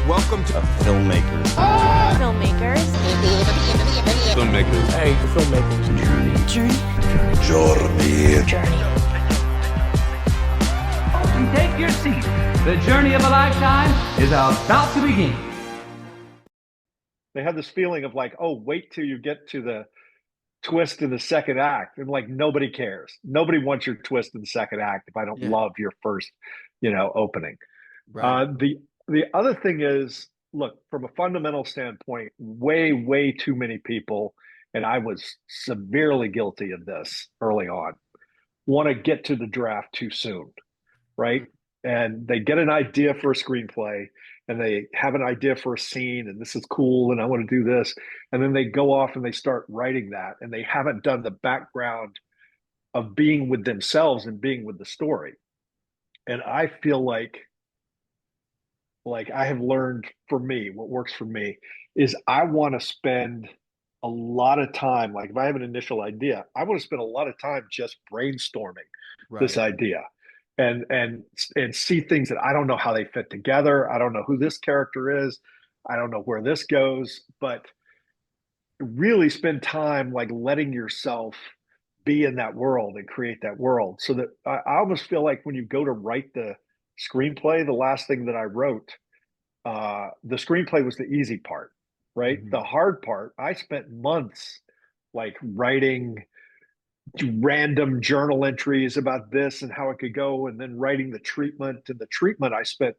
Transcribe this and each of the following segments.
Welcome to filmmakers. Filmmakers. Filmmakers. Hey, the filmmakers. Journey. Take your seat. The journey of a lifetime is about to begin. They have this feeling of like, oh, wait till you get to the twist in the second act. And like, nobody cares. Nobody wants your twist in the second act if I don't love your first, opening. Right. The other thing is, look, from a fundamental standpoint, way too many people, and I was severely guilty of this early on, want to get to the draft too soon, right? And they get an idea for a screenplay and they have an idea for a scene and this is cool and I want to do this. And then they go off and they start writing that and they haven't done the background of being with themselves and being with the story. And I feel like I have learned, for me, what works for me is I want to spend a lot of time, like if I have an initial idea, I want to spend a lot of time just brainstorming this idea and see things that I don't know how they fit together. I don't know who this character is. I don't know where this goes, but really spend time like letting yourself be in that world and create that world. So that I almost feel like when you go to write the screenplay, the last thing that I wrote, the screenplay was the easy part, right? The hard part, I spent months like writing random journal entries about this and how it could go, and then writing the treatment. And the treatment I spent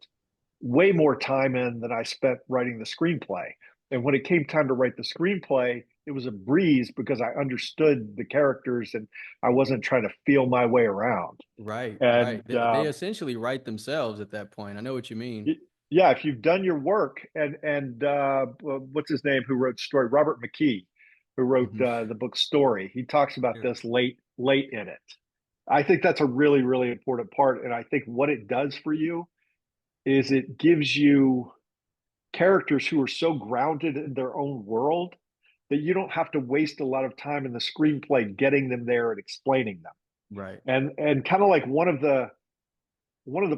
way more time in than I spent writing the screenplay. And when it came time to write the screenplay, it was a breeze because I understood the characters and I wasn't trying to feel my way around. Right. And They essentially write themselves at that point. I know what you mean. yeah, if you've done your work, and what's his name who wrote Story? Robert McKee, who wrote the book Story. He talks about this late in it. I think that's a really important part. And I think what it does for you is it gives you characters who are so grounded in their own world that you don't have to waste a lot of time in the screenplay getting them there and explaining them. Right. And kind of like one of the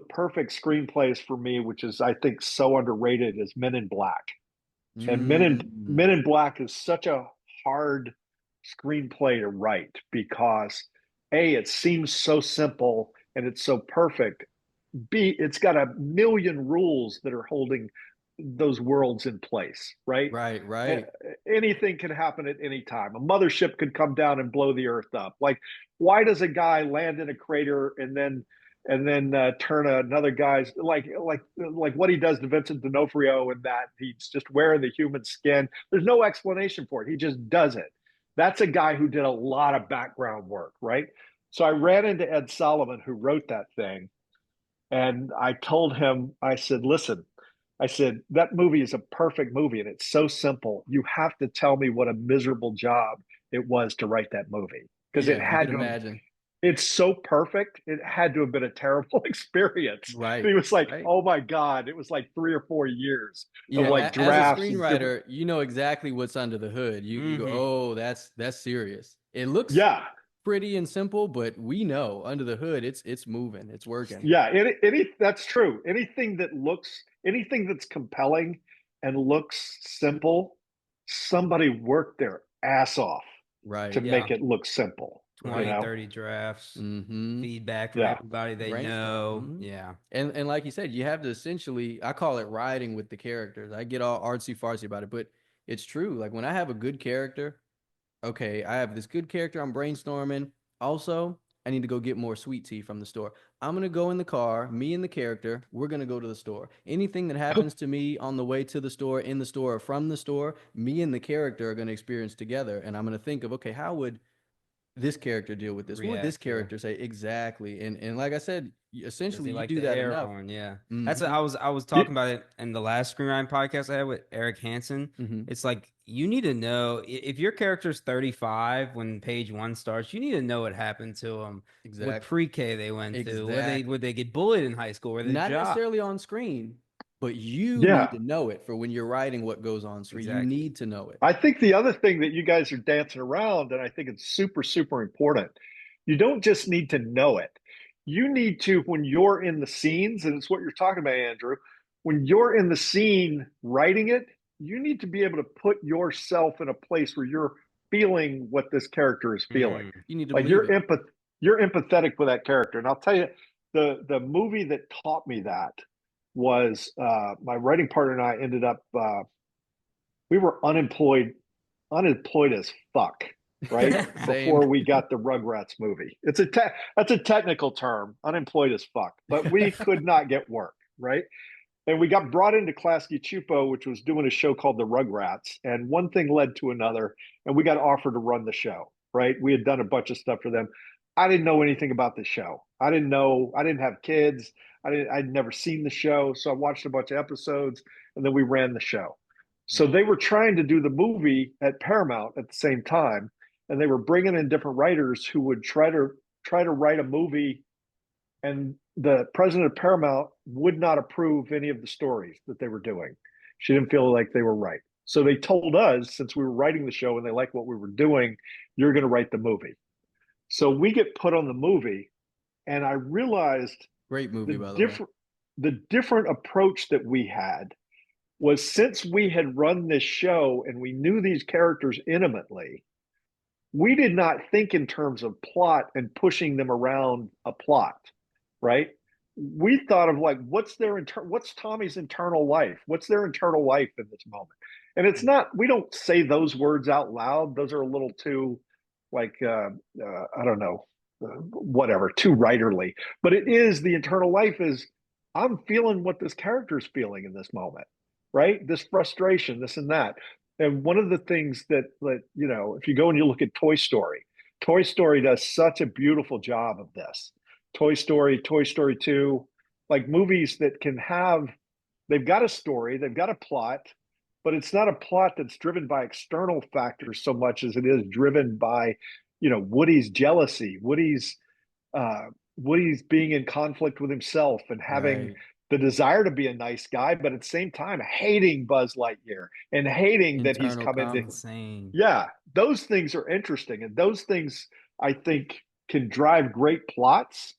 perfect screenplays for me, which is I think so underrated, is Men in Black. And Men in Black is such a hard screenplay to write because A, it seems so simple and it's so perfect. B, it's got a million rules that are holding those worlds in place, right? Right. Anything can happen at any time. A mothership could come down and blow the earth up. Like, why does a guy land in a crater and then turn another guy's like what he does to Vincent D'Onofrio, and that he's just wearing the human skin? There's no explanation for it. He just does it. That's a guy who did a lot of background work, right? So I ran into Ed Solomon, who wrote that thing, and I told him, I said, listen, I said, that movie is a perfect movie and it's so simple. You have to tell me what a miserable job it was to write that movie. Because it had to imagine. It's so perfect. It had to have been a terrible experience. Right. And he was like, oh my God, it was like 3 or 4 years of like As drafts. a screenwriter, you know exactly what's under the hood. You go, oh, that's serious. It looks pretty and simple, but we know under the hood, it's moving, it's working. Yeah, that's true. Anything that's compelling and looks simple, somebody worked their ass off to make it look simple. 20, 30 drafts, feedback from everybody they know. Yeah. And like you said, you have to essentially, I call it riding with the characters. I get all artsy fartsy about it, but it's true. Like when I have a good character, okay, I have this good character, I'm brainstorming. Also, I need to go get more sweet tea from the store. I'm going to go in the car, me and the character, we're going to go to the store. Anything that happens to me on the way to the store, in the store, or from the store, me and the character are going to experience together. And I'm going to think of, okay, how would this character deal with this? What would this character say? Exactly. And like I said, essentially you do that enough. That's what I was talking about it in the last screenwriting podcast I had with Eric Hansen. It's like, you need to know if your character's 35 when page 1 starts, you need to know what happened to them. Exactly. What pre-K they went to. Would they get bullied in high school? Not necessarily on screen, but you need to know it for when you're writing what goes on screen. You need to know it. I think the other thing that you guys are dancing around, and I think it's super important, you don't just need to know it. you need to, when you're in the scenes, and it's what you're talking about, Andrew, when you're in the scene writing it, you need to be able to put yourself in a place where you're feeling what this character is feeling. You need to Like believe it. you're empathetic with that character. And I'll tell you, the movie that taught me that was my writing partner and I ended up we were unemployed as fuck, right? Before we got the Rugrats movie. That's a technical term, unemployed as fuck, but we could not get work, right? And we got brought into Klasky Chupo, which was doing a show called The Rugrats. And one thing led to another, and we got offered to run the show, right? We had done a bunch of stuff for them. I didn't know anything about the show. I didn't have kids. I'd never seen the show. So I watched a bunch of episodes and then we ran the show. So they were trying to do the movie at Paramount at the same time. And they were bringing in different writers who would try to write a movie, and the president of Paramount would not approve any of the stories that they were doing. She didn't feel like they were right. So they told us, since we were writing the show and they liked what we were doing, you're going to write the movie. So we get put on the movie, and I realized Great movie, by the way. the different approach that we had was, since we had run this show and we knew these characters intimately, we did not think in terms of plot and pushing them around a plot, right? We thought of like, what's Tommy's internal life? What's their internal life in this moment? And it's not, we don't say those words out loud. Those are a little too like, I don't know, whatever, too writerly. But it is, the internal life is, I'm feeling what this character's feeling in this moment, right? This frustration, this and that. And one of the things that if you go and you look at Toy Story does such a beautiful job of this. Toy Story 2, like movies that they've got a story, they've got a plot, but it's not a plot that's driven by external factors so much as it is driven by, Woody's jealousy, Woody's being in conflict with himself and having the desire to be a nice guy, but at the same time hating Buzz Lightyear and hating that he's come into. Insane. Yeah, those things are interesting, and those things I think can drive great plots.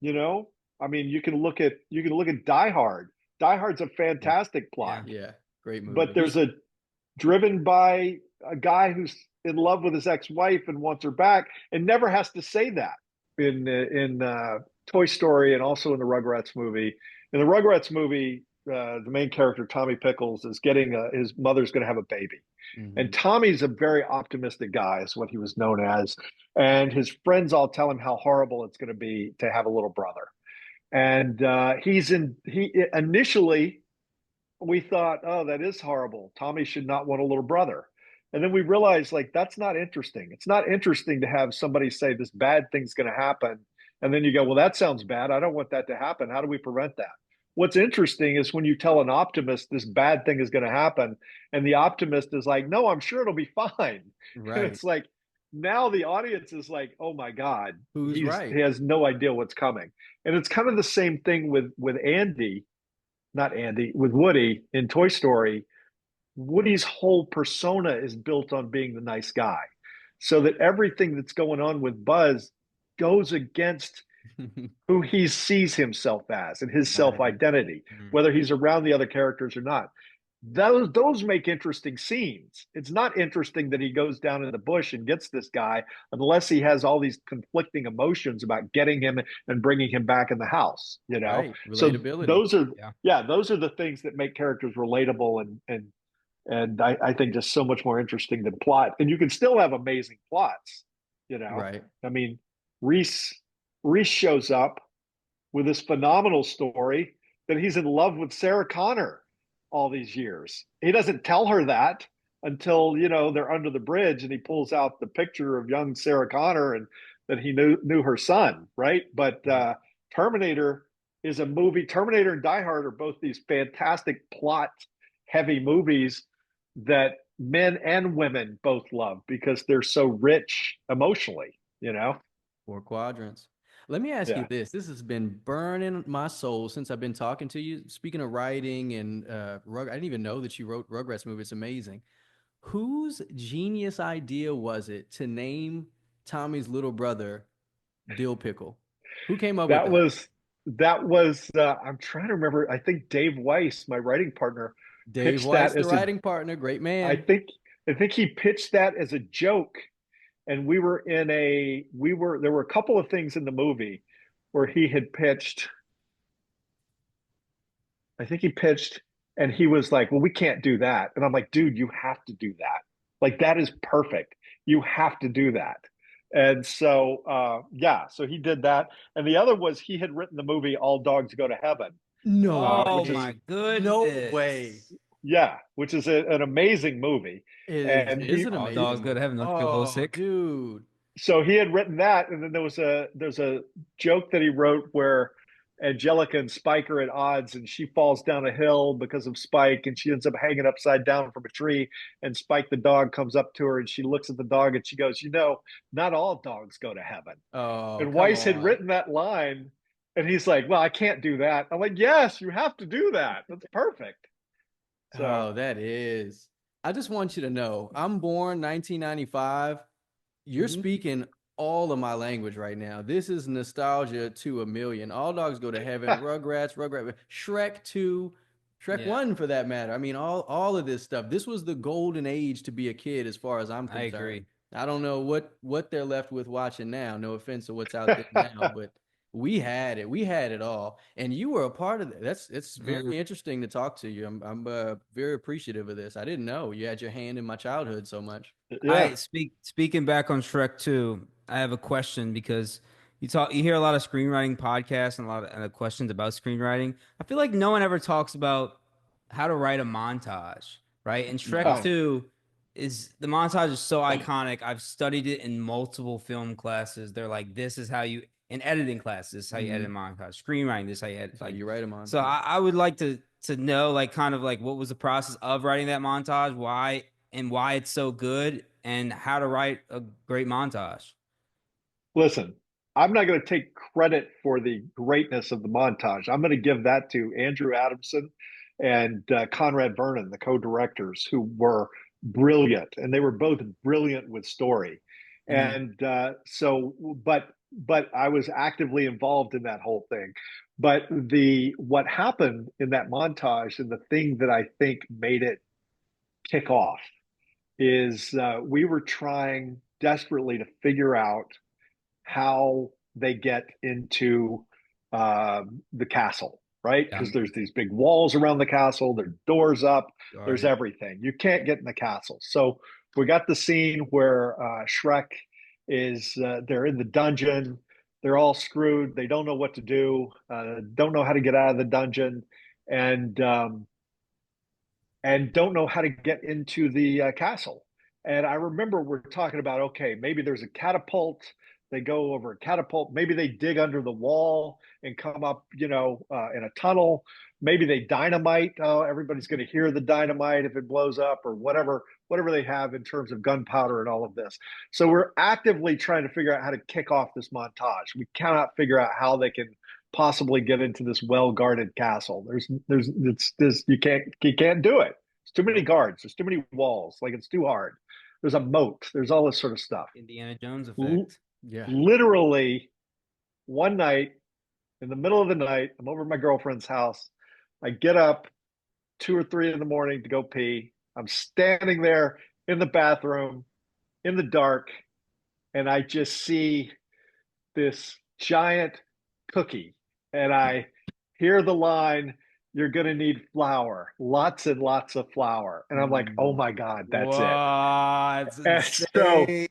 I mean, you can look at Die Hard. Die Hard's a fantastic plot, Yeah, great movie. but there's driven by a guy who's in love with his ex-wife and wants her back, and never has to say that in Toy Story and also in the Rugrats movie. In the Rugrats movie, the main character, Tommy Pickles, is getting his mother's going to have a baby. Mm-hmm. And Tommy's a very optimistic guy, is what he was known as. And his friends all tell him how horrible it's going to be to have a little brother. And initially, we thought, oh, that is horrible. Tommy should not want a little brother. And then we realized, like, that's not interesting. It's not interesting to have somebody say this bad thing's going to happen. And then you go, well, that sounds bad. I don't want that to happen. How do we prevent that? What's interesting is when you tell an optimist this bad thing is going to happen, and the optimist is like, no, I'm sure it'll be fine. Right. And it's like, now the audience is like, oh my God, who's right? He has no idea what's coming. And it's kind of the same thing with Woody in Toy Story. Woody's whole persona is built on being the nice guy, so that everything that's going on with Buzz goes against who he sees himself as and his self-identity, whether he's around the other characters or not. Those make interesting scenes. It's not interesting that he goes down in the bush and gets this guy unless he has all these conflicting emotions about getting him and bringing him back in the house, Right. So relatability. those are the things that make characters relatable and I think just so much more interesting than plot. And you can still have amazing plots, Right. I mean, Reese shows up with this phenomenal story that he's in love with Sarah Connor all these years. He doesn't tell her that until, they're under the bridge and he pulls out the picture of young Sarah Connor and that he knew her son, right? But Terminator is a movie. Terminator and Die Hard are both these fantastic plot heavy movies that men and women both love because they're so rich emotionally, 4 quadrants. Let me ask you this. This has been burning my soul since I've been talking to you. Speaking of writing and I didn't even know that you wrote Rugrats movie. It's amazing. Whose genius idea was it to name Tommy's little brother Dill Pickle? Who came up with That that? was I'm trying to remember. I think Dave Weiss, my writing partner, Dave pitched that Weiss, the as a writing partner, great I man. think I think he pitched that as a joke, and there were a couple of things in the movie where he had pitched. I think he pitched, and he was like, "Well, we can't do that." And I'm like, "Dude, you have to do that. Like that is perfect. You have to do that." And so yeah, so he did that. And the other was he had written the movie All Dogs Go to Heaven, No Oh which is my way. No way. goodness. yeah, which is an amazing movie. It And is he an All amazing dogs go to movie. heaven. Don't you feel Oh, homesick? dude. so he had written that, and then there's a joke that he wrote where Angelica and Spike are at odds, and she falls down a hill because of Spike, and she ends up hanging upside down from a tree. And Spike, the dog, comes up to her, and she looks at the dog, and she goes, not all dogs go to heaven. Oh, And come Weiss had on. written that line, and he's like, "Well, I can't do that." I'm like, "Yes, you have to do that. That's perfect." So Oh, that is. I just want you to know, I'm born 1995. You're mhm. speaking all of my language right now. This is nostalgia to a million. All Dogs Go to Heaven, Rugrats, Shrek 2, Shrek Yeah, 1 for that matter. I mean, all of this stuff. This was the golden age to be a kid as far as I'm I concerned. agree. I don't know what they're left with watching now. No offense to what's out there now, but we had it. We had it all. And you were a part of that. It's Mhm. very interesting to talk to you. I'm very appreciative of this. I didn't know you had your hand in my childhood so much. Yeah. Speaking back on Shrek 2, I have a question because you hear a lot of screenwriting podcasts and a lot of questions about screenwriting. I feel like no one ever talks about how to write a montage, right? And Shrek Oh, 2 is the montage is so iconic. I've studied it in multiple film classes. They're like, this is how you in editing classes, this is how you edit a montage. Screenwriting, this is how you edit That's how like you write them on. so Yeah. I would like to know like kind of like what was the process of writing that montage, why it's so good and how to write a great montage. listen, I'm not going to take credit for the greatness of the montage. I'm going to give that to Andrew Adamson and Conrad Vernon, the co-directors, who were brilliant, and they were both brilliant with story. Mhm. And but I was actively involved in that whole thing. But the what happened in that montage and the thing that I think made it kick off is we were trying desperately to figure out how they get into the castle, right? Yeah. Because there's these big walls around the castle, there's doors up, there's Guarded. everything. You can't get in the castle. So we got the scene where Shrek they're in the dungeon. They're all screwed. They don't know what to do, don't know how to get out of the dungeon, and don't know how to get into the castle. And I remember we're talking about, okay, maybe there's a catapult. They go over a catapult. Maybe they dig under the wall and come up, in a tunnel. Maybe they dynamite. Oh, everybody's going to hear the dynamite if it blows up or whatever they have in terms of gunpowder and all of this. So we're actively trying to figure out how to kick off this montage. We cannot figure out how they can possibly get into this well-guarded castle. It's this you can't do it. It's too many guards. There's too many walls. Like it's too hard. There's a moat. There's all this sort of stuff. Indiana Jones L- effect. Yeah. literally, one night in the middle of the night, I'm over at my girlfriend's house. I get up 2 or 3 in the morning to go pee. I'm standing there in the bathroom in the dark, and I just see this giant cookie, and I hear the line, "You're going to need flour, lots and lots of flour." And I'm like, "Oh Mm. my God, that's it." Wow, it's And so, insane.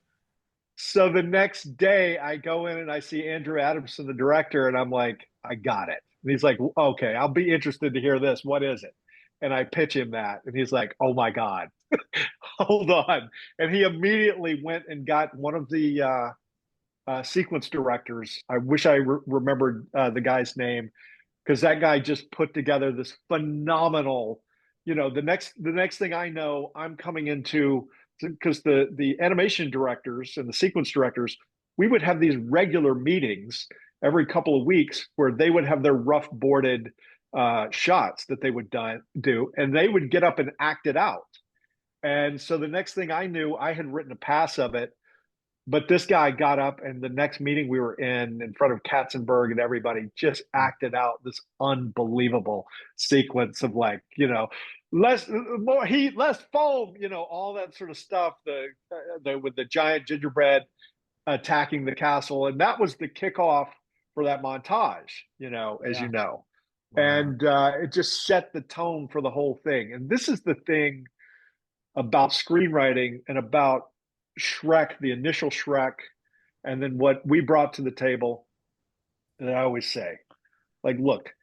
so the next day I go in and I see Andrew Adamson, the director, and I'm like, "I got it." And he's like, "Okay, I'll be interested to hear this. What is it?" And I pitch him that, and he's like, "Oh my God, hold on." And he immediately went and got one of the sequence directors. I wish I remembered the guy's name, because that guy just put together this phenomenal. The next thing I know, I'm coming into, because the animation directors and the sequence directors, we would have these regular meetings every couple of weeks where they would have their rough boarded shots that they would do, and they would get up and act it out. And so the next thing I knew, I had written a pass of it. But this guy got up, and the next meeting we were in front of Katzenberg and everybody, just acted out this unbelievable sequence of, like, less more heat, less foam, all that sort of stuff. The with the giant gingerbread attacking the castle, and that was the kickoff for that montage. As Yeah. you know, Wow. and it just set the tone for the whole thing. And this is the thing about screenwriting and about Shrek, the initial Shrek, and then what we brought to the table. And I always say, like, look,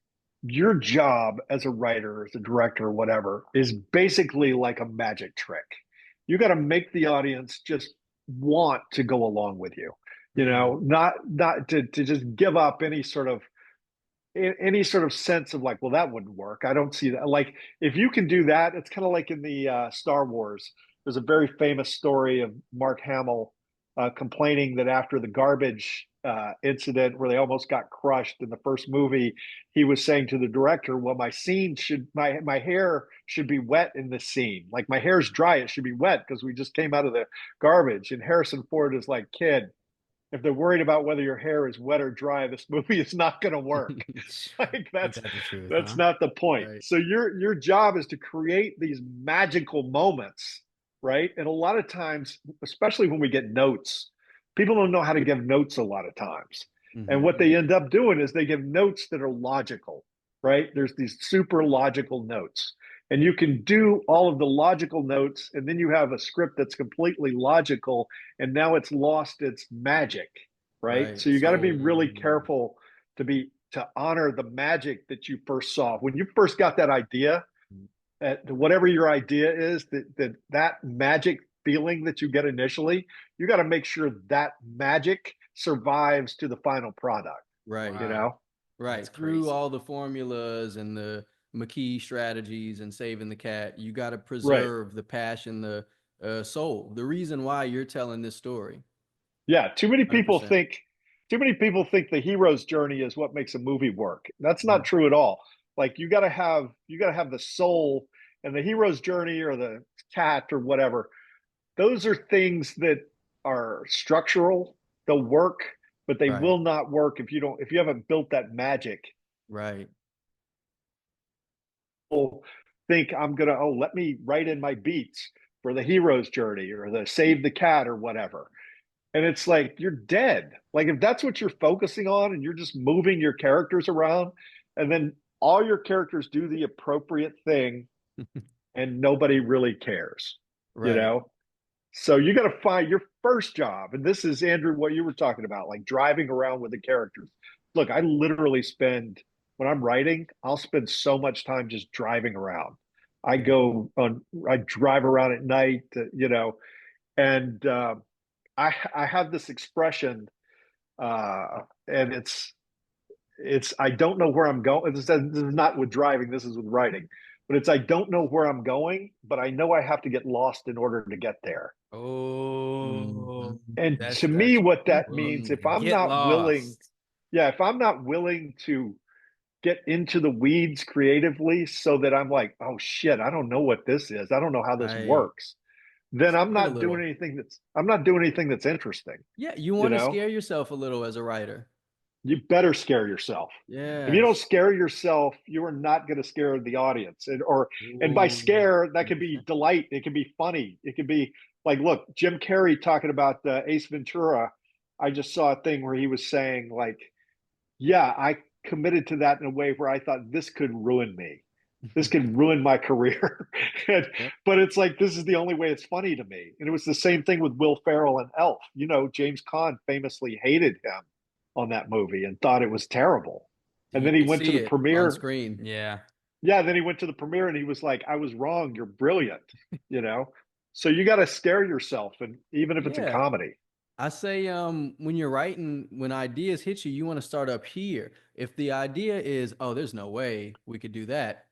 your job as a writer, as a director, or whatever, is basically like a magic trick. You got to make the audience just want to go along with you, not to just give up any sort of sense of, like, well, that wouldn't work. I don't see that. Like, if you can do that, it's kind of like in the Star Wars. There's a very famous story of Mark Hamill complaining that after the garbage incident where they almost got crushed in the first movie, he was saying to the director, "Well, my hair should be wet in this scene. Like, my hair's dry, it should be wet because we just came out of the garbage." And Harrison Ford is like, "Kid, if they're worried about whether your hair is wet or dry, this movie is not going to work." Like, Ain't that the truth, that's huh? not the point. Right. So your job is to create these magical moments, right? And a lot of times, especially when we get notes, people don't know how to give notes a lot of times. And what they end up doing is they give notes that are logical, right? There's these super logical notes. And you can do all of the logical notes, and then you have a script that's completely logical, and now it's lost its magic, right? Right. So you got to be So really careful to honor the magic that you first saw when you first got that idea. Whatever your idea is, that magic feeling that you get initially, you got to make sure that magic survives to the final product. right. You Wow. know, Right. That's Through crazy. all the formulas and the McKee strategies and saving the cat, you got to right? preserve the passion, the soul, the reason why you're telling this story. Yeah. Too many people 100%. think. Too many people think the hero's journey is what makes a movie work. That's not true at all. Like, you got to have the soul, and the hero's journey or the cat or whatever. Those are things that are structural. They'll work, but they Right. will not work if you haven't built that magic. Right. People think, let me write in my beats for the hero's journey or the save the cat or whatever. And it's like, you're dead. Like, if that's what you're focusing on and you're just moving your characters around, and then all your characters do the appropriate thing and nobody really cares, you Right. know? So you got to find your first job. And this is, Andrew, what you were talking about, like driving around with the characters. Look, I literally when I'm writing, I'll spend so much time just driving around. Yeah. I drive around at night, and I have this expression, and I don't know where I'm going. This is not with driving. This is with writing, but I don't know where I'm going, but I know I have to get lost in order to get there. Oh, And to me, that's what that means, Mhm. get lost. if I'm not willing to get into the weeds creatively so that I'm like, oh shit, I don't know what this is. I don't know how this Right. works. Then Scare it a little. I'm not doing anything that's interesting. Yeah. You You want to know, scare yourself a little as a writer. you better scare yourself. If you don't Yes. scare yourself, you are not going to scare the audience. And by Ooh. scare, that could be delight. It could be funny. It could be like, look, Jim Carrey talking about Ace Ventura. I just saw a thing where he was saying, like, yeah, I committed to that in a way where I thought this could ruin me. This could ruin my career. Yep. But it's like, this is the only way it's funny to me. And it was the same thing with Will Ferrell and Elf. James Caan famously hated him on that movie and thought it was terrible. And You then he could went to see the it on premiere. screen. Yeah. Yeah, then he went to the premiere and he was like, I was wrong. You're brilliant. you know? So you got to scare yourself, and even if it's a Yeah. comedy. I say, when you're writing, when ideas hit you, you want to start up here. If the idea is, oh, there's no way we could do that,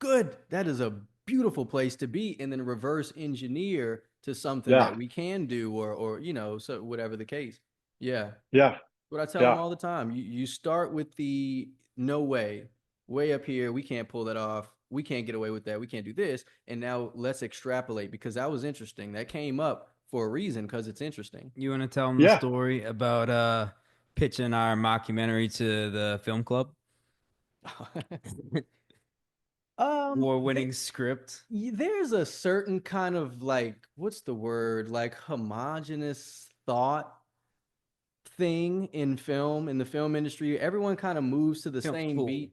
good. That is a beautiful place to be, and then reverse engineer to something Yeah. that we can do, or so whatever the case. Yeah. Yeah. What I tell them Yeah. all the time. You start with the no way, way up here. We can't pull that off. We can't get away with that. We can't do this. And now let's extrapolate, because that was interesting. That came up for a reason because it's interesting. You want to tell them the Yeah. story about pitching our mockumentary to the film club? There, War-winning script. there's a certain kind of like, what's the word? Like homogenous thought thing in film, in the film industry. Everyone kind of moves to the Film same school. beat.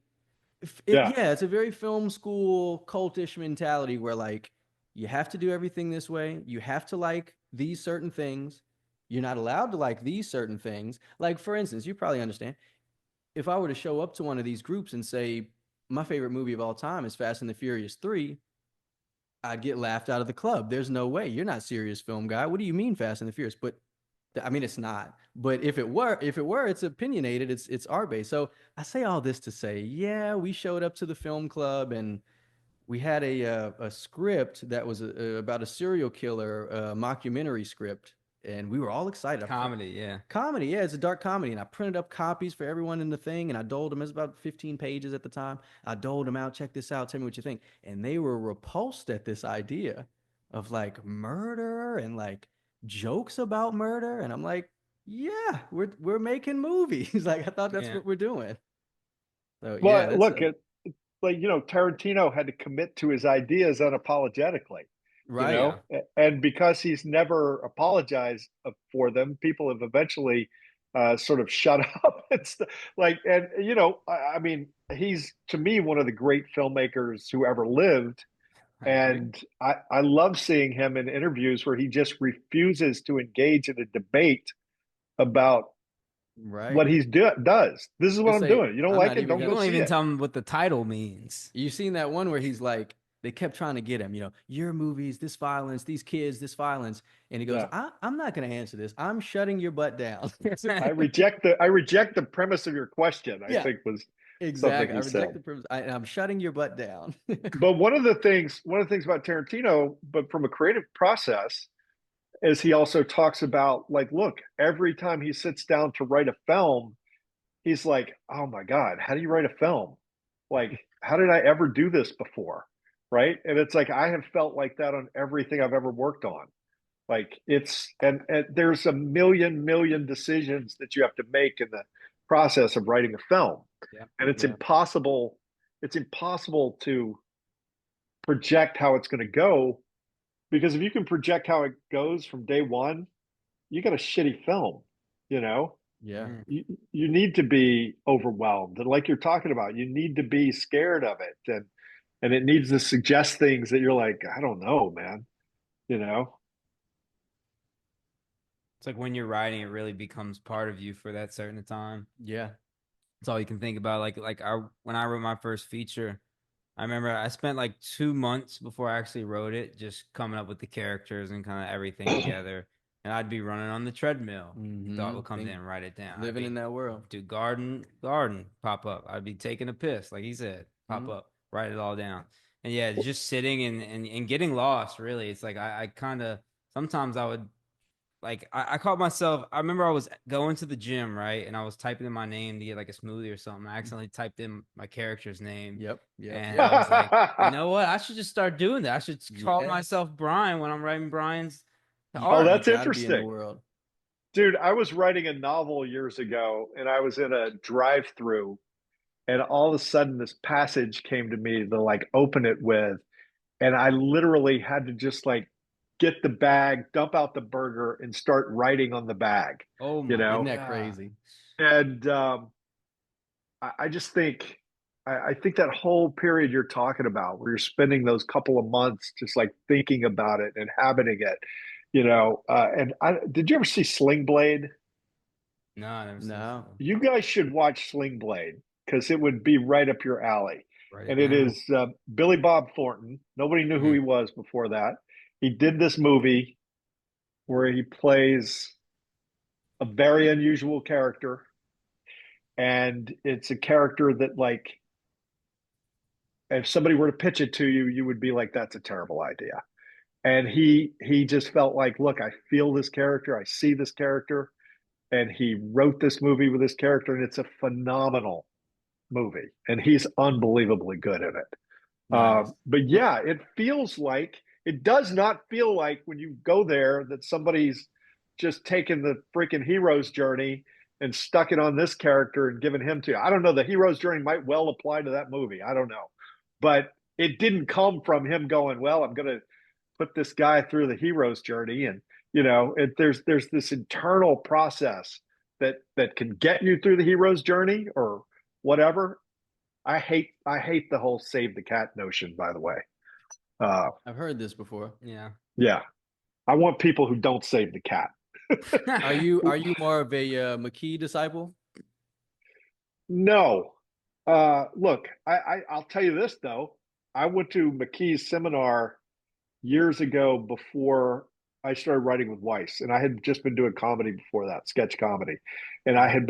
Yeah. Yeah, it's a very film school cultish mentality where like you have to do everything this way. You have to like these certain things. You're not allowed to like these certain things. Like for instance, you probably understand if I were to show up to one of these groups and say my favorite movie of all time is Fast and the Furious 3, I'd get laughed out of the club. There's no way. You're not serious film guy. What do you mean Fast and the Furious? But I mean, it's not. But if it were, it's opinionated. It's art based. So I say all this to say, yeah, we showed up to the film club and we had a script that was about a serial killer, mockumentary script, and we were all excited. Comedy, yeah. Comedy, yeah, it's a dark comedy, and I printed up copies for everyone in the thing, and I doled them. It's about 15 pages at the time. I doled them out. Check this out. Tell me what you think. And they were repulsed at this idea of like murder and like jokes about murder, and I'm like, yeah, we're making movies. Like I thought that's Yeah. what we're doing. So yeah, Well, that's look, like, Tarantino had to commit to his ideas unapologetically, right. and because he's never apologized for them, people have eventually sort of shut up and stuff. Like, and I mean, he's to me one of the great filmmakers who ever lived. I agree. And I love seeing him in interviews where he just refuses to engage in a debate about Right. what does. This is what Just I'm say, doing. You don't I'm like not it? even Don't You go don't gonna. see even it. tell them what the title means. You seen that one where he's like, they kept trying to get him, your movies, this violence, these kids, this violence. And he goes, Yeah. I'm not going to answer this. I'm shutting your butt down. I reject the premise of your question, I Yeah, think was something exactly. I he reject said. the premise. I'm shutting your butt down. But one of the things about Tarantino, but from a creative process, is he also talks about, like, look, every time he sits down to write a film, he's like, oh my God, how do you write a film? Like, how did I ever do this before? Right. And it's like, I have felt like that on everything I've ever worked on. Like and there's a million decisions that you have to make in the process of writing a film. Yeah. And Yeah. it's impossible to project how it's going to go, because if you can project how it goes from day one, you got a shitty film, you know? Yeah. Mm. You need to be overwhelmed, and like you're talking about, you need to be scared of it, and it needs to suggest things that you're like, I don't know, man, you know. It's like when you're writing, it really becomes part of you for that certain time. Yeah. That's all you can think about. When I wrote my first feature, I remember I spent like 2 months before I actually wrote it, just coming up with the characters and kind of everything together. And I'd be running on the treadmill. Thought would come in, write it down. Living in that world. Do garden, pop up. I'd be taking a piss, like he said, pop up, write it all down. And yeah, just sitting and getting lost, really. It's like I kind of sometimes I would I caught myself. I remember I was going to the gym, right? And I was typing in my name to get like a smoothie or something. I accidentally typed in my character's name. Yep. And I was like, you know what? I should just start doing that. I should call Yeah. myself Brian when I'm writing Brian's Oh, art. that's You gotta be in the interesting. world. Dude, I was writing a novel years ago, and I was in a drive-through, and all of a sudden this passage came to me to like open it with, and I literally had to just like get the bag, dump out the burger, and start writing on the bag, Oh you my Isn't know? that God. crazy? And I just think I think that whole period you're talking about, where you're spending those couple of months just like thinking about it and inhabiting it, and did you ever see Sling Blade? No, I never seen No. that. You guys should watch Sling Blade, because it would be right up your alley. Write it And it down. is Billy Bob Thornton. Nobody knew who he was before that. He did this movie where he plays a very unusual character. And it's a character that, like, if somebody were to pitch it to you, you would be like, that's a terrible idea. And he just felt like, look, I feel this character, I see this character, and he wrote this movie with this character, and it's a phenomenal movie, and he's unbelievably good in it. Nice. But yeah, it feels like it does not feel like when you go there that somebody's just taken the freaking hero's journey and stuck it on this character and given him to. I don't know. The hero's journey might well apply to that movie. I don't know, but it didn't come from him going, well, I'm going to put this guy through the hero's journey. And, there's this internal process that can get you through the hero's journey or whatever. I hate the whole save the cat notion, by the way. I've heard this before. Yeah. Yeah. I want people who don't save the cat. Are you more of a McKee disciple? No. Look, I'll tell you this though. I went to McKee's seminar years ago before I started writing with Weiss, and I had just been doing comedy before that, sketch comedy. And I had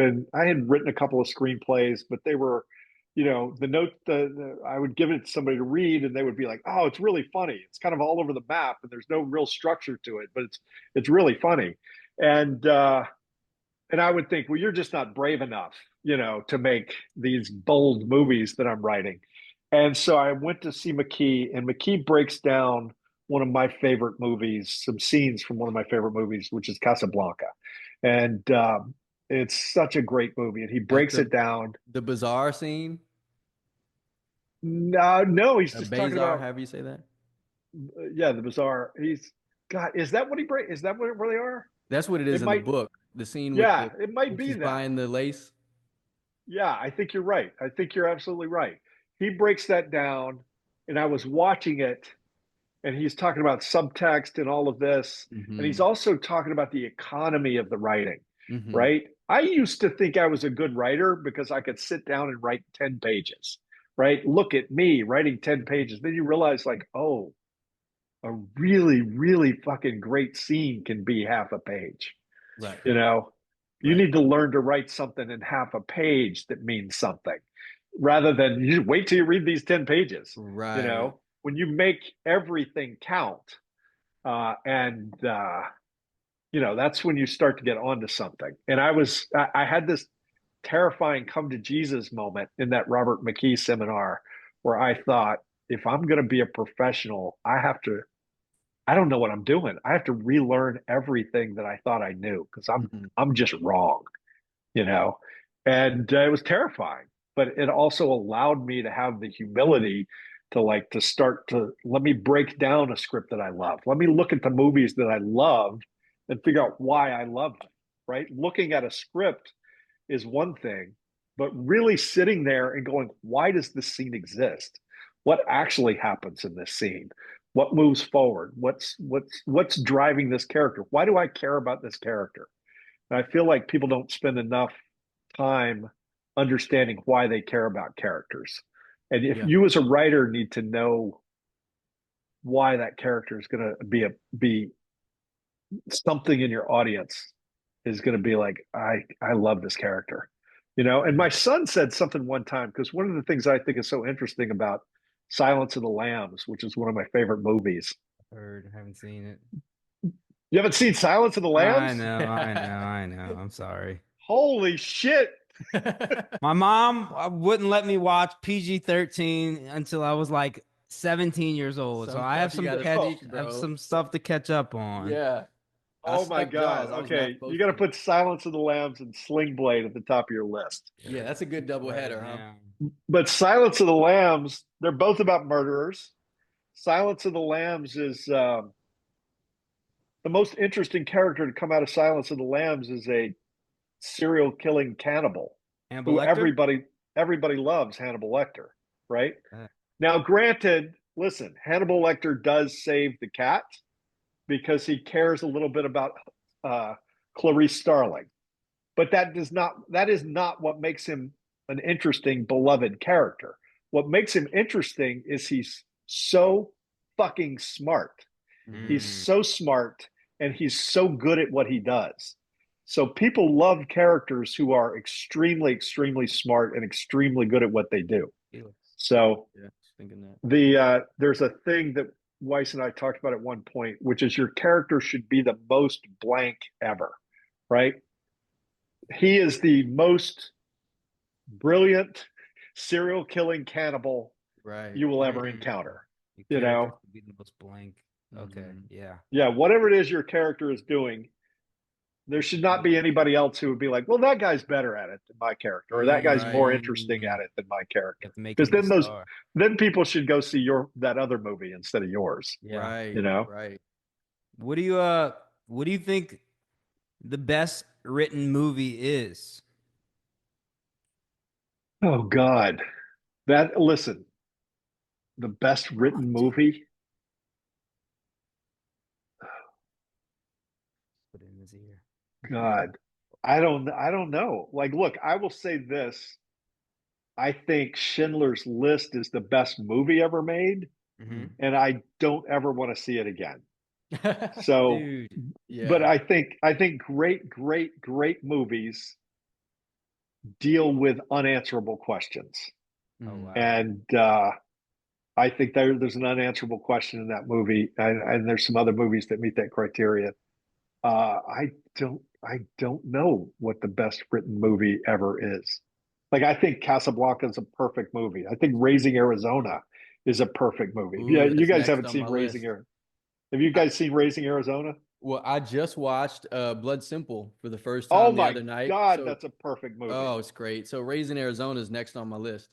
written a couple of screenplays, but they were, I would give it to somebody to read and they would be like, oh, it's really funny. It's kind of all over the map and there's no real structure to it, but it's really funny. And I would think, well, you're just not brave enough, to make these bold movies that I'm writing. And so I went to see McKee, and McKee breaks down one of my favorite movies, some scenes from one of my favorite movies, which is Casablanca. And it's such a great movie. And he breaks it down. The bazaar scene? No, he's just Bazar, talking about. however you say that. Yeah, the bazaar. God, is that what he breaks? Is that where they are? That's what it is It in might- the book. The scene Yeah, with it might when be she's that. buying the lace. Yeah, I think you're right. I think you're absolutely right. He breaks that down, and I was watching it, and he's talking about subtext and all of this. And he's also talking about the economy of the writing, right? I used to think I was a good writer because I could sit down and write 10 pages, right? Look at me writing 10 pages. Then you realize, like, oh, a really, really fucking great scene can be half a page. Right. You need to learn to write something in half a page that means something rather than you wait till you read these 10 pages. Right. When you make everything count, that's when you start to get onto something. And I had this terrifying come to Jesus moment in that Robert McKee seminar where I thought, if I'm going to be a professional, I don't know what I'm doing. I have to relearn everything that I thought I knew because I'm just wrong, and it was terrifying, but it also allowed me to have the humility to start to let me break down a script that I love. Let me look at the movies that I love and figure out why I love them, right? Looking at a script is one thing, but really sitting there and going, why does this scene exist? What actually happens in this scene? What moves forward? What's driving this character? Why do I care about this character? And I feel like people don't spend enough time understanding why they care about characters. And if you as a writer need to know why that character is going to be something in your audience is going to be like, I love this character, And my son said something one time, because one of the things I think is so interesting about Silence of the Lambs, which is one of my favorite movies. I haven't seen it. You haven't seen Silence of the Lambs? I know. I'm sorry. Holy shit. My mom wouldn't let me watch PG-13 until I was like 17 years old. So I have some stuff to catch up on. Yeah. Oh my God. Okay. You got to put Silence of the Lambs and Sling Blade at the top of your list. Yeah, that's a good double header, huh? But Silence of the Lambs, they're both about murderers. Silence of the Lambs is the most interesting character to come out of Silence of the Lambs is a serial killing cannibal Hannibal who Lecter? everybody loves, Hannibal Lecter, right? Now, granted, listen, Hannibal Lecter does save the cat because he cares a little bit about Clarice Starling, but that is not what makes him an interesting, beloved character. What makes him interesting is he's so fucking smart. He's so smart and he's so good at what he does. So people love characters who are extremely, extremely smart and extremely good at what they do. So there's a thing that Weiss and I talked about at one point, which is your character should be the most blank ever, right? He is the most brilliant serial killing cannibal you will ever encounter. Be the most blank. Okay. Mhm. Yeah. Yeah, whatever it is your character is doing, there should not be anybody else who would be like, well, that guy's better at it than my character, or that guy's more interesting Mm. at it than my You character. have to make Because him the star. then people should go see that other movie instead of yours. Yeah. You know? Right. What do you think the best written movie is? Oh God. Listen, the best written movie. Put it in his ear. God, I don't know. Like, look, I will say this. I think Schindler's List is the best movie ever made, Mm-hmm. and I don't ever want to see it again. So, Dude. but Yeah. I think great movies deal with unanswerable questions. Oh Mhm. wow. And I think there's an unanswerable question in that movie, and there's some other movies that meet that criteria. I don't know what the best written movie ever is. Like, I think Casablanca is a perfect movie. I think Raising Arizona is a perfect movie. Yeah, Ooh, you that's guys next haven't on seen my Raising list. Arizona. Have you I, guys seen Raising Arizona? well, I just watched Blood Simple for the first Oh time the my other night. God, So, that's a perfect movie. oh, it's great. So, Raising Arizona is next on my list.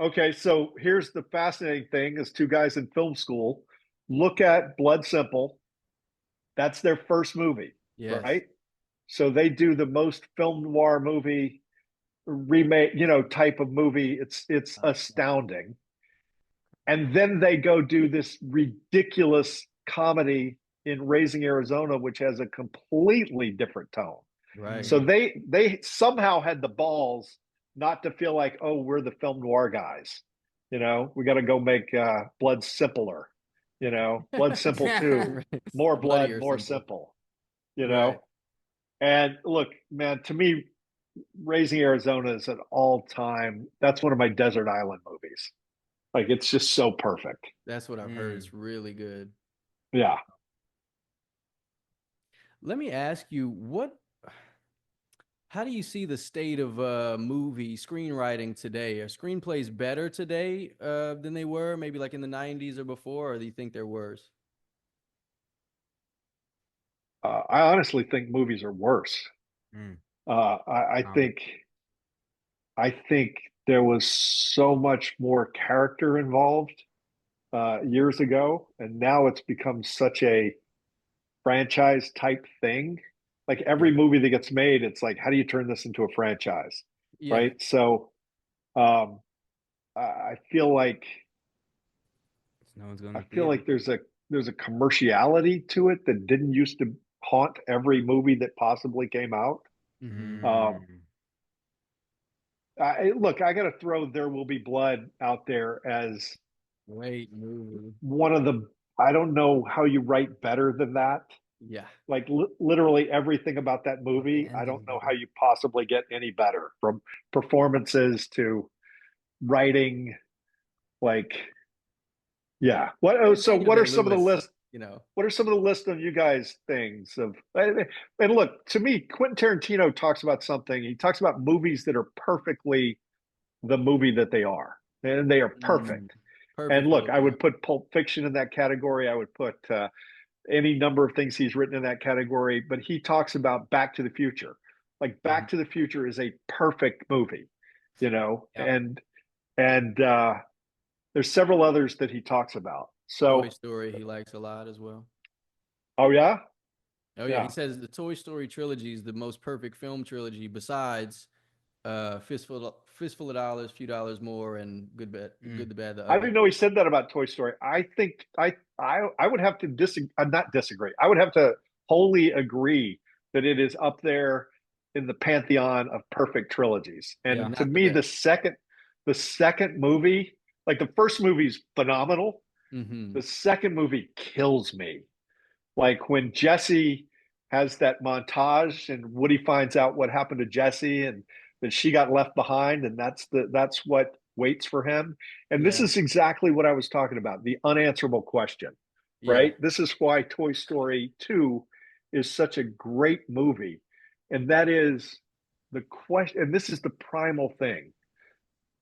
Okay, so here's the fascinating thing: as two guys in film school, look at Blood Simple. That's their first movie, Yes. right? So they do the most film noir movie remake, type of movie. It's astounding. And then they go do this ridiculous comedy in Raising Arizona, which has a completely different tone. Right. So they somehow had the balls not to feel like, oh, we're the film noir guys. We got to go make Blood simpler. Blood simple too. Right. More blood, Bloodier more simple. simple. Right. And look, man, to me, Raising Arizona is an all-time. That's one of my desert island movies. Like, it's just so perfect. That's what I've heard. Mm. It's really good. Yeah. Let me ask you, how do you see the state of movie screenwriting today? Are screenplays better today than they were maybe like in the 90s or before, or do you think they're worse? I honestly think movies are worse. Mm. I Wow. think there was so much more character involved years ago, and now it's become such a franchise type thing. Like, Yeah. every movie that gets made, it's like, how do you turn this into a franchise, Yeah. right? So, um, I feel like No one's going I to feel theater. like there's a commerciality to it that didn't used to haunt every movie that possibly came out. Hmm. Um, Mm. look, I got to throw There Will Be Blood out there as Great movie. one of the. I don't know how you write better than that. Yeah. Like, literally everything about that Love the movie, I ending don't know how though. you possibly get any better, from performances to writing. Like, yeah. And So Daniel what are Day some of the Lewis, lists? you know. What are some of the list of you guys things of? And look, to me, Quentin Tarantino talks about something. He talks about movies that are perfectly the movie that they are, and they are Mm, perfect. And perfect look, film. I Yeah. would put Pulp Fiction in that category. I would put any number of things he's written in that category. But he talks about Back to the Future. Like, Mhm. Back to the Future is a perfect movie, Yep. and there's several others that he talks about. Toy So, Story he likes a lot as well. oh yeah, Oh yeah, he yeah. says the Toy Story trilogy is the most perfect film trilogy besides Fistful of Dollars, Few Dollars More, and Mm. Good, the Bad, the I Ugly. didn't know he said that about Toy Story. I think I would have to not disagree. I would have to wholly agree that it is up there in the pantheon of perfect trilogies. Yeah. And to Not the me, best. the second movie, like, the first movie's phenomenal. Mm-hmm. The second movie kills me. Like, when Jesse has that montage and Woody finds out what happened to Jesse, and that she got left behind, and that's what waits for him. And this Yeah. is exactly what I was talking about, the unanswerable question, Yeah. right? This is why Toy Story 2 is such a great movie. And that is the question, and this is the primal thing.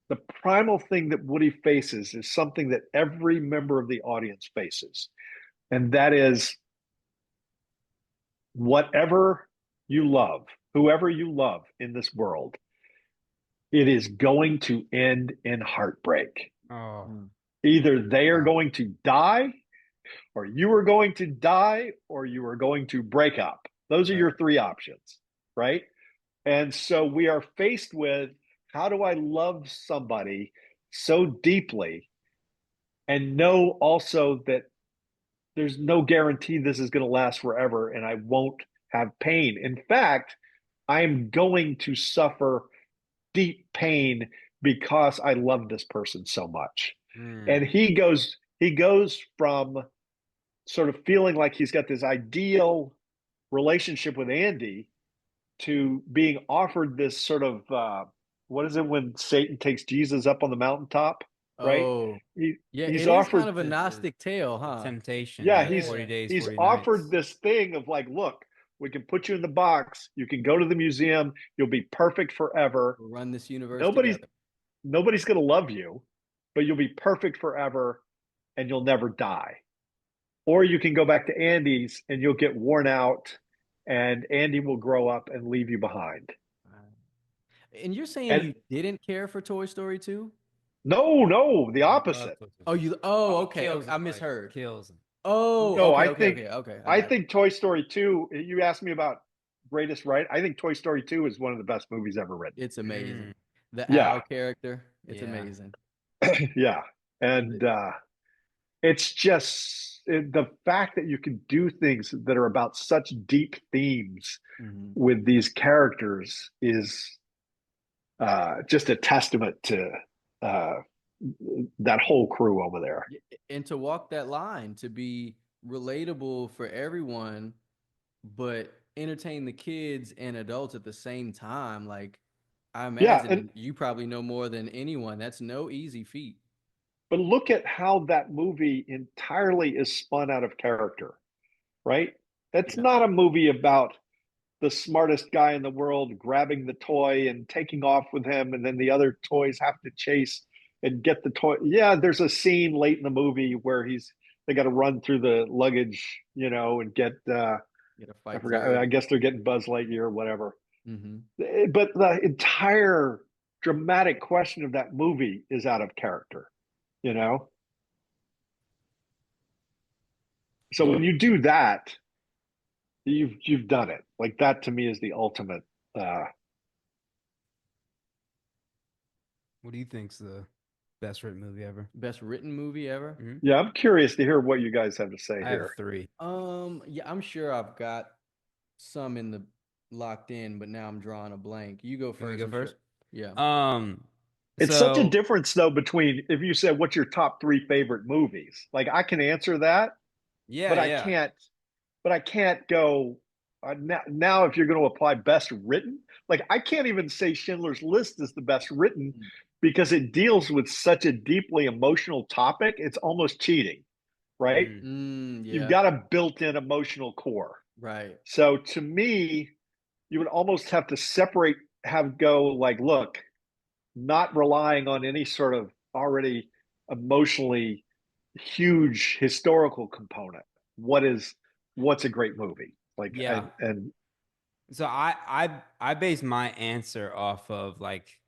The primal thing that Woody faces is something that every member of the audience faces, and that is whatever you love, whoever you love in this world, it is going to end in heartbreak. Oh, Either they are wow. going to die, or you are going to die, or you are going to break up. Those are Right. your three options, right? And so we are faced with, how do I love somebody so deeply and know also that there's no guarantee this is going to last forever and I won't have pain. In fact, I am going to suffer deep pain because I love this person so much. And Mm. he goes from sort of feeling like he's got this ideal relationship with Andy to being offered this sort of what is it when Satan takes Jesus up on the mountaintop, right? Oh, He yeah. he's It is kind offered of a Gnostic tale, The huh? temptation, yeah, yeah, he's 40 Yeah. days, he's 40 offered nights. this thing of like, look, we can put you in the box, you can go to the museum, you'll be perfect forever. We'll run this universe Nobody's together. nobody's going to love you, but you'll be perfect forever and you'll never die. Or you can go back to Andy's and you'll get worn out and Andy will grow up and leave you behind. And you're saying And you didn't care for Toy Story 2? no, no, the I love opposite. Toy Story. Oh, oh, Oh, okay. kills Okay. I him, like, misheard. kills him. Oh, No, okay, I okay, think okay, okay. I I got think Toy Story 2, you asked me about greatest right. I think Toy Story 2 is one of the best movies ever written. you. It's Mm, amazing. The Yeah. owl character, it's yeah. amazing. Yeah. And it's just the fact that you can do things that are about such deep themes Mhm. with these characters is just a testament to uh, that whole crew over there. And to walk that line, to be relatable for everyone, but entertain the kids and adults at the same time. Like, I Yeah, imagine, and and you probably know more than anyone, that's no easy feat. but look at how that movie entirely is spun out of character, right? It's Yeah. not a movie about the smartest guy in the world grabbing the toy and taking off with him, and then the other toys have to chase and get the toy. Yeah, there's a scene late in the movie where they got to run through the luggage, and get Get a I fight forgot. I Zurg. guess they're getting Buzz Lightyear or whatever. Hmm. But the entire dramatic question of that movie is out of character, you know. So Yeah. when you do that, you've done it. Like that to me is the ultimate. Uh, What do you think's the best written movie ever? Best written movie ever. Hmm. yeah, I'm curious to hear what you guys have to say I have here. three. Yeah, I'm sure I've got some in the locked in, but now I'm drawing a blank. You go You want me first. to I'm go sure. first? Yeah. Um, It's such a so difference though between if you said what's your top three favorite movies. Like I can answer that, yeah, but I yeah. can't. But I can't go now. If you're going to apply best written, like I can't even say Schindler's List is the best written because it deals with such a deeply emotional topic. It's almost cheating, right? Mm. You've Yeah. got a built-in emotional core. Right. So to me, you would almost have to separate, have go like, look, not relying on any sort of already emotionally huge historical component. What's a great movie? Like Yeah. and So I base my answer off of like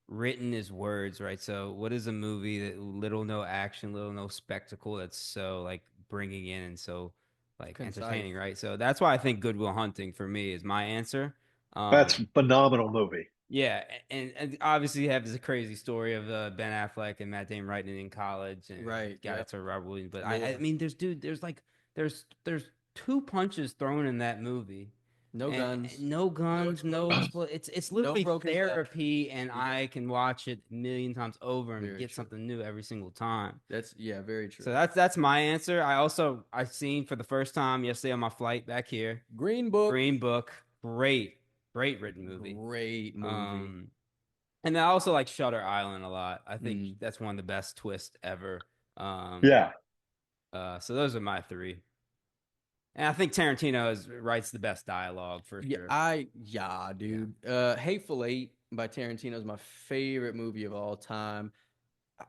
written is words, right? So what is a movie that little no action, little no spectacle that's so like bringing in and so like Concise. entertaining, right? So that's why I think Good Will Hunting for me is my answer. that's Um, phenomenal movie. yeah, and obviously you have this crazy story of Ben Affleck and Matt Damon writing it in college and Right. got Yeah. it to Robert Williams. But I Lore. mean, there's like there's two punches thrown in that movie, No and guns. no guns, no it's No literally broken steps. therapy, and Yeah. I can watch it a million times over and Very get true. something new every single time. That's very true. So that's my answer. I seen for the first time yesterday on my flight back here. Green Book. Green Book, great written movie. Great movie. And I also like Shutter Island a lot. I think Mm. that's one of the best twists ever. Yeah. So those are my three. And I think Tarantino writes the best dialogue for Yeah, sure. dude. Hateful Eight by Tarantino is my favorite movie of all time.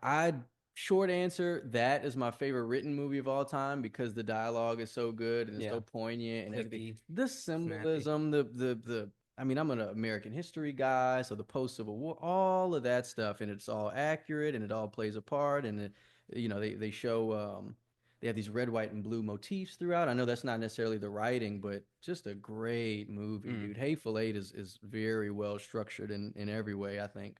I Short answer, that is my favorite written movie of all time because the dialogue is so good and it's so poignant and everything. The symbolism, the I mean, I'm an American history guy, so the post-Civil War, all of that stuff, and it's all accurate and it all plays a part. And they show they have these red, white, and blue motifs throughout. I know that's not necessarily the writing, but just a great movie, dude. Hateful Eight is very well structured in every way, I think.